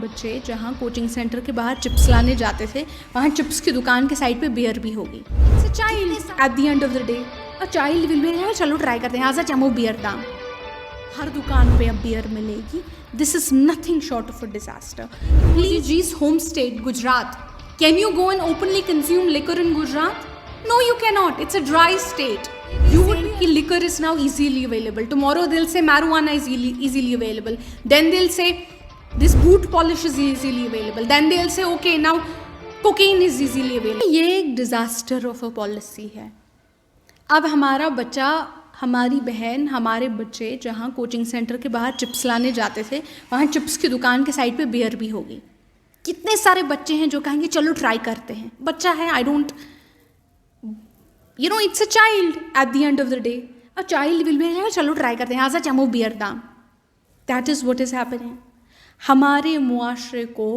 बच्चे जहाँ coaching centre के बाहर चिप्स लाने जाते थे, वहाँ चिप्स की दुकान के साइड पे बियर भी होगी. It's a child at the end of the day. A child will be, चलो ट्राई करते हैं, आजा चमो बियर दाम. हर दुकान पे अब बियर मिलेगी. This is nothing short of a disaster. Please, G's home state, Gujarat. Can you go and openly consume liquor in Gujarat? No, you cannot. It's a dry state. You would think liquor is now easily available. Tomorrow they'll say marijuana is easily available. Then they'll say this boot polish is easily available. Then they'll say okay, now cocaine is easily available. ये एक disaster of a policy है. अब हमारा बच्चा, हमारी बहन, हमारे बच्चे जहाँ कोचिंग सेंटर के बाहर चिप्स लाने जाते थे, वहाँ चिप्स की दुकान के साइड पे बियर भी होगी. कितने सारे बच्चे हैं जो कहेंगे चलो ट्राई करते हैं. बच्चा है, I don't, it's a child at the end of the day. A child will be, चलो ट्राई करते हैं, आजा चमो बियर दाम. That is what is happening. हमारे मुआशरे को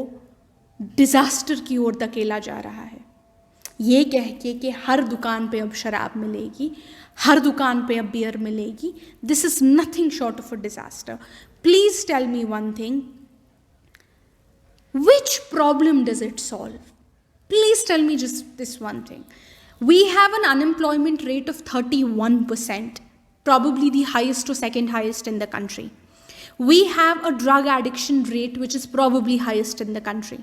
डिज़ास्टर की ओर धकेला जा रहा है, ये कह के कि हर दुकान पे अब शराब मिलेगी, हर दुकान पे अब बियर मिलेगी. This is nothing short of a disaster. Please tell me one thing. Which problem does it solve? Please tell me just this one thing. We have an unemployment rate of 31%, probably the highest or second highest in the country. We have a drug addiction rate which is probably highest in the country.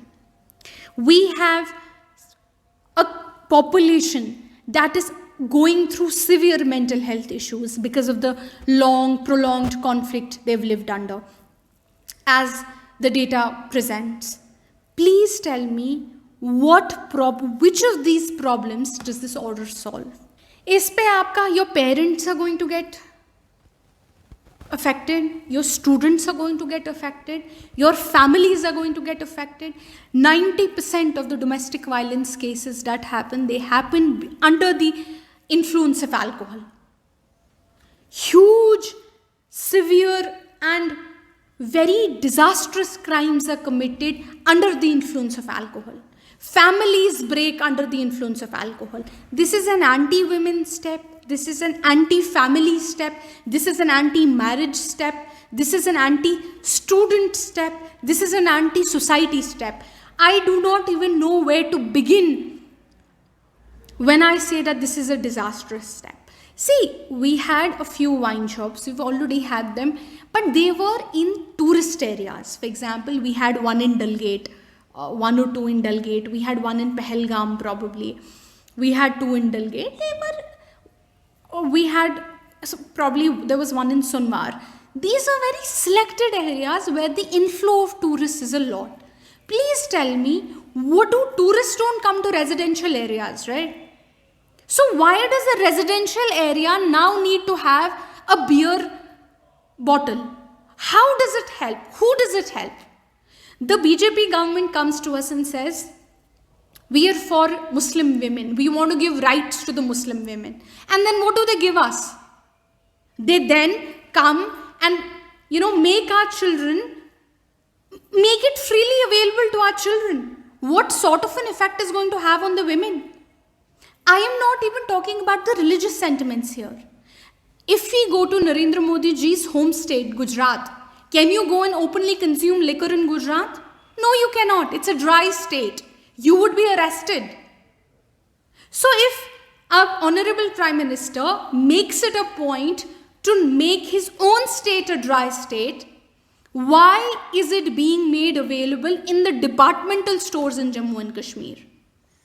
We have a population that is going through severe mental health issues because of the long, prolonged conflict they've lived under, as the data presents. Please tell me, which of these problems does this order solve? इस पे आपका, your parents are going to get affected, your students are going to get affected, your families are going to get affected. 90% of the domestic violence cases that happen, they happen under the influence of alcohol. Huge, severe and very disastrous crimes are committed under the influence of alcohol. Families break under the influence of alcohol. This is an anti-women step. This is an anti-family step. This is an anti-marriage step. This is an anti-student step. This is an anti-society step. I do not even know where to begin when I say that this is a disastrous step. See, we had a few wine shops. We've already had them, but they were in tourist areas. For example, we had one in Dalgate. One or two in Dalgate. We had one in Pahalgam probably. We had two in Dalgate. Probably there was one in Sunmar. These are very selected areas where the inflow of tourists is a lot. Please tell me, what do tourists don't come to residential areas, right? So why does a residential area now need to have a beer bottle? How does it help? Who does it help? The BJP government comes to us and says, we are for Muslim women. We want to give rights to the Muslim women. And then what do they give us? They then come and, make our children, make it freely available to our children. What sort of an effect is going to have on the women? I am not even talking about the religious sentiments here. If we go to Narendra Modi ji's home state, Gujarat, can you go and openly consume liquor in Gujarat? No, you cannot. It's a dry state. You would be arrested. So if our Honorable Prime Minister makes it a point to make his own state a dry state, why is it being made available in the departmental stores in Jammu and Kashmir?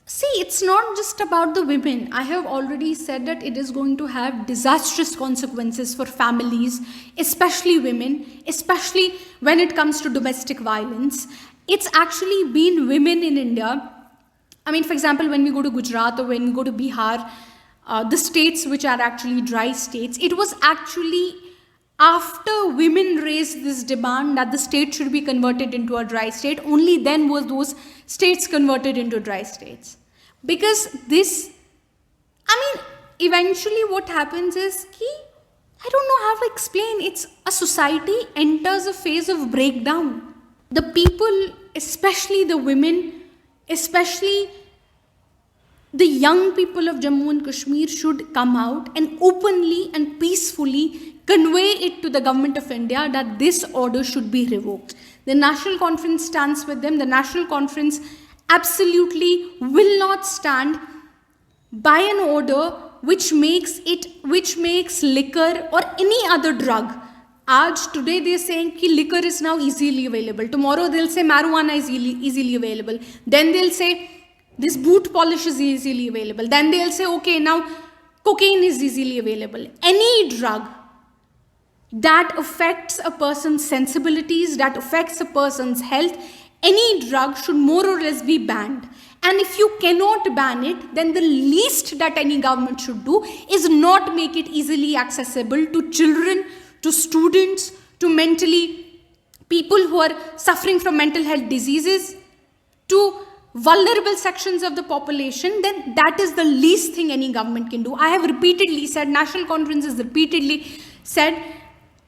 See, it's not just about the women. I have already said that it is going to have disastrous consequences for families, especially women, especially when it comes to domestic violence. It's actually been women in India. I mean, for example, when we go to Gujarat or when we go to Bihar, the states which are actually dry states, it was actually after women raised this demand that the state should be converted into a dry state, only then was those states converted into dry states. Because eventually what happens is, I don't know how to explain, it's a society enters a phase of breakdown. The people, especially the women, especially the young people of Jammu and Kashmir should come out and openly and peacefully convey it to the government of India that this order should be revoked. The National Conference stands with them. The National Conference absolutely will not stand by an order which makes liquor or any other drug. Today they're saying that liquor is now easily available. Tomorrow they'll say marijuana is easily available. Then they'll say this boot polish is easily available. Then they'll say, okay, now cocaine is easily available. Any drug that affects a person's sensibilities, that affects a person's health, any drug should more or less be banned. And if you cannot ban it, then the least that any government should do is not make it easily accessible to children, to students, to people who are suffering from mental health diseases, to vulnerable sections of the population. Then that is the least thing any government can do. I have repeatedly said, National Conference has repeatedly said,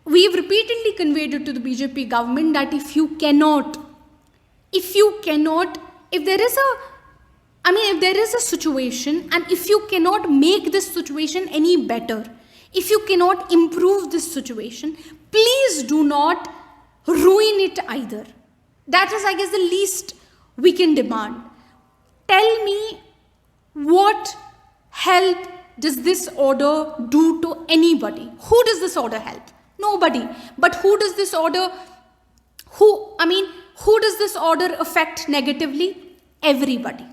we've repeatedly conveyed it to the BJP government that if there is a situation, and if you cannot make this situation any better, if you cannot improve this situation, please do not ruin it either. That is, I guess, the least we can demand. Tell me, what help does this order do to anybody? Who does this order help? Nobody. But who does this order affect negatively? Everybody.